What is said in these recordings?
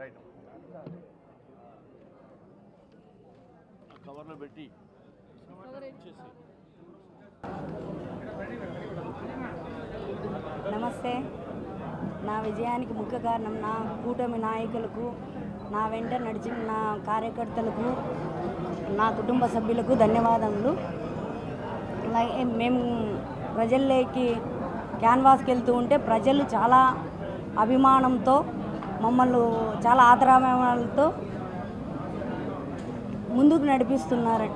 Right కవర్లో పెట్టి నమస్తే. నా విజయానికి ముఖ్య కారణం నా కూటమి నాయకులకు, నా వెంట నడిచిన నా కార్యకర్తలకు, నా కుటుంబ సభ్యులకు ధన్యవాదములు. అలాగే మేము ప్రజల్లోకి క్యాన్వాస్కి వెళ్తూ ఉంటే ప్రజలు చాలా అభిమానంతో మమ్మల్ని చాలా ఆదరాభిమానాలతో ముందుకు నడిపిస్తున్నారు.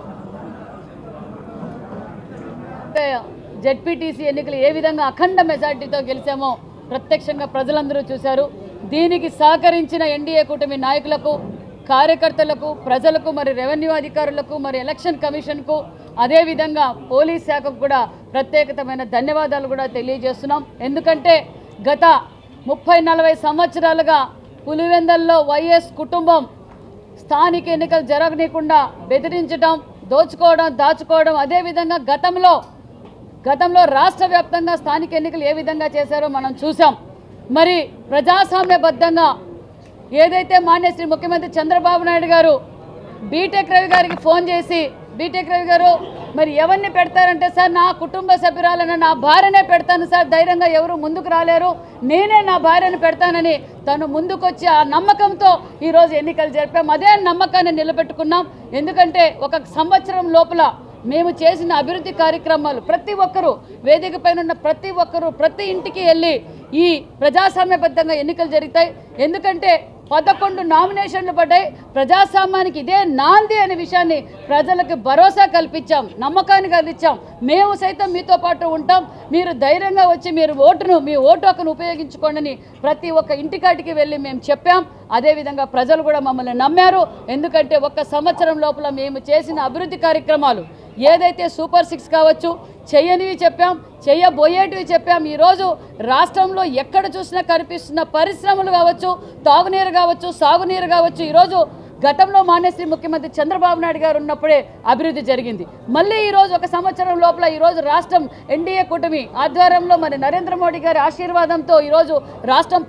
జెడ్పీటీసీ ఎన్నికలు ఏ విధంగా అఖండ మెజార్టీతో గెలిచామో ప్రత్యక్షంగా ప్రజలందరూ చూశారు. దీనికి సహకరించిన ఎన్డీఏ కూటమి నాయకులకు, కార్యకర్తలకు, ప్రజలకు, మరి రెవెన్యూ అధికారులకు, మరి ఎలక్షన్ కమిషన్కు, అదేవిధంగా పోలీస్ శాఖకు కూడా ప్రత్యేకమైన ధన్యవాదాలు కూడా తెలియజేస్తున్నాం. ఎందుకంటే గత 30-40 సంవత్సరాలుగా పులివెందల్లో వైఎస్ కుటుంబం స్థానిక ఎన్నికలు జరగనీయకుండా బెదిరించడం, దోచుకోవడం, దాచుకోవడం, అదేవిధంగా గతంలో రాష్ట్ర వ్యాప్తంగా స్థానిక ఎన్నికలు ఏ విధంగా చేశారో మనం చూసాం. మరి ప్రజాస్వామ్యబద్ధంగా ఏదైతే మాన్యశ్రీ ముఖ్యమంత్రి చంద్రబాబు నాయుడు గారు బీటెక్ రవి గారికి ఫోన్ చేసి, బీటెక్ రవి గారు మరి ఎవరిని పెడతారంటే, సార్ నా కుటుంబ సభ్యురాలను నా భార్యనే పెడతాను సార్, ధైర్యంగా ఎవరు ముందుకు రాలేరు, నేనే నా భార్యను పెడతానని తను ముందుకొచ్చి ఆ నమ్మకంతో ఈరోజు ఎన్నికలు జరిపాం. అదే నమ్మకాన్ని నిలబెట్టుకున్నాం. ఎందుకంటే ఒక సంవత్సరం లోపల మేము చేసిన అభివృద్ధి కార్యక్రమాలు ప్రతి ఒక్కరూ, వేదిక పైన ఉన్న ప్రతి ఒక్కరూ ప్రతి ఇంటికి వెళ్ళి ఈ ప్రజాస్వామ్యబద్ధంగా ఎన్నికలు జరుగుతాయి. ఎందుకంటే 11 నామినేషన్లు పడ్డాయి. ప్రజాస్వామ్యానికి ఇదే నాంది అనే విషయాన్ని ప్రజలకు భరోసా కల్పించాం, నమ్మకాన్ని కలిగించాం. మేము సైతం మీతో పాటు ఉంటాం, మీరు ధైర్యంగా వచ్చి మీ ఓటు హక్కును ఉపయోగించుకోండి ప్రతి ఒక్క ఇంటికాటికి వెళ్ళి మేము చెప్పాం. అదేవిధంగా ప్రజలు కూడా మమ్మల్ని నమ్మారు. ఎందుకంటే 1 సంవత్సరం లోపల మేము చేసిన అభివృద్ధి కార్యక్రమాలు ఏదైతే సూపర్ 6 కావచ్చు, చేయనివి చెప్పాం, చేయబోయేటివి చెప్పాం. ఈరోజు రాష్ట్రంలో ఎక్కడ చూసినా కనిపిస్తున్న పరిశ్రమలు కావచ్చు, తాగునీరు కావచ్చు, సాగునీరు కావచ్చు, ఈరోజు గతంలో మాన్యశ్రీ ముఖ్యమంత్రి చంద్రబాబు నాయుడు గారు ఉన్నప్పుడే అభివృద్ధి జరిగింది. మళ్ళీ ఈరోజు 1 సంవత్సరం లోపల ఈరోజు రాష్ట్రం ఎన్డీఏ కూటమి ఆధ్వర్యంలో మరి నరేంద్ర మోడీ గారి ఆశీర్వాదంతో ఈరోజు రాష్ట్రం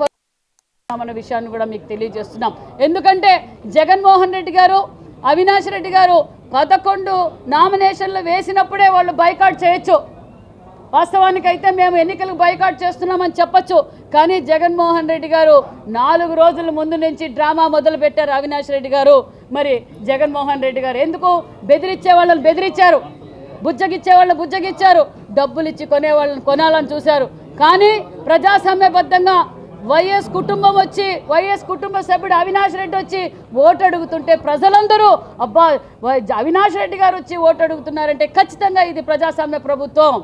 అన్న విషయాన్ని కూడా మీకు తెలియజేస్తున్నాం. ఎందుకంటే జగన్మోహన్ రెడ్డి గారు, అవినాష్ రెడ్డి గారు 11 నామినేషన్లు వేసినప్పుడే వాళ్ళు బైకాట్ చేయొచ్చు. వాస్తవానికైతే మేము ఎన్నికలకు బైకాట్ చేస్తున్నామని చెప్పచ్చు. కానీ జగన్మోహన్ రెడ్డి గారు 4 రోజుల ముందు నుంచి డ్రామా మొదలు పెట్టారు. అవినాష్ రెడ్డి గారు, మరి జగన్మోహన్ రెడ్డి గారు ఎందుకు బెదిరించే వాళ్ళని బెదిరించారు, బుజ్జగిచ్చే వాళ్ళని బుజ్జగిచ్చారు, డబ్బులు ఇచ్చి కొనే వాళ్ళని కొనాలని చూశారు. కానీ ప్రజాస్వామ్యబద్ధంగా వైఎస్ కుటుంబం వచ్చి, వైఎస్ కుటుంబ సభ్యుడు అవినాష్ రెడ్డి వచ్చి ఓటు అడుగుతుంటే ప్రజలందరూ అబ్బా అవినాష్ రెడ్డి గారు వచ్చి ఓటు అడుగుతున్నారంటే ఖచ్చితంగా ఇది ప్రజాస్వామ్య ప్రభుత్వం,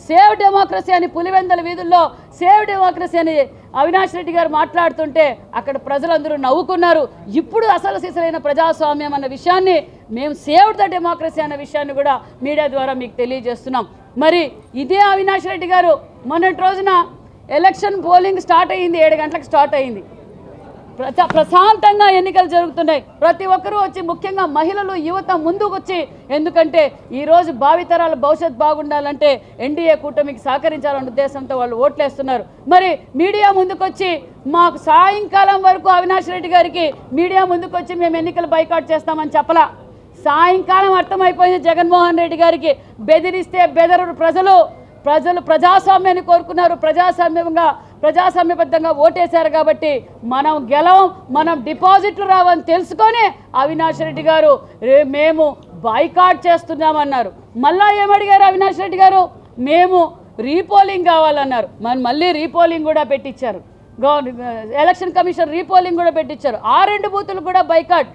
సేవ్ డెమోక్రసీ అని పులివెందల వీధుల్లో సేవ్ డెమోక్రసీ అని అవినాష్ రెడ్డి గారు మాట్లాడుతుంటే అక్కడ ప్రజలందరూ నవ్వుకున్నారు. ఇప్పుడు అసలు సిసలైన ప్రజాస్వామ్యం అన్న విషయాన్ని మేము సేవ్ ద డెమోక్రసీ అన్న విషయాన్ని కూడా మీడియా ద్వారా మీకు తెలియజేస్తున్నాం. మరి ఇదే అవినాష్ రెడ్డి గారు మొన్నటి రోజున ఎలక్షన్ పోలింగ్ స్టార్ట్ అయ్యింది, 7 గంటలకు స్టార్ట్ అయ్యింది. ప్రశాంతంగా ఎన్నికలు జరుగుతున్నాయి. ప్రతి ఒక్కరూ వచ్చి, ముఖ్యంగా మహిళలు, యువత ముందుకు వచ్చి, ఎందుకంటే ఈరోజు భావితరాల భవిష్యత్ బాగుండాలంటే ఎన్డీఏ కూటమికి సహకరించాలన్న ఉద్దేశంతో వాళ్ళు ఓట్లేస్తున్నారు. మరి మీడియా ముందుకొచ్చి మాకు సాయంకాలం వరకు అవినాష్ రెడ్డి గారికి మీడియా ముందుకొచ్చి మేము ఎన్నికలు బైకాట్ చేస్తామని చెప్పలా. సాయంకాలం అర్థమైపోయింది జగన్మోహన్ రెడ్డి గారికి, బెదిరిస్తే బెదరు ప్రజలు ప్రజాస్వామ్యాన్ని కోరుకున్నారు, ప్రజాస్వామ్యబద్ధంగా ఓటేశారు. కాబట్టి మనం గెలవం, మనం డిపాజిట్లు రావని తెలుసుకొని అవినాష్ రెడ్డి గారు మేము బాయ్కాట్ చేస్తున్నామన్నారు. మళ్ళా ఏమడిగారు అవినాష్ రెడ్డి గారు, మేము రీపోలింగ్ కావాలన్నారు. మళ్ళీ రీపోలింగ్ కూడా పెట్టించారు. ఎలక్షన్ కమిషన్ రీపోలింగ్ కూడా పెట్టించారు. ఆ 2 బూతులు కూడా బైకాట్.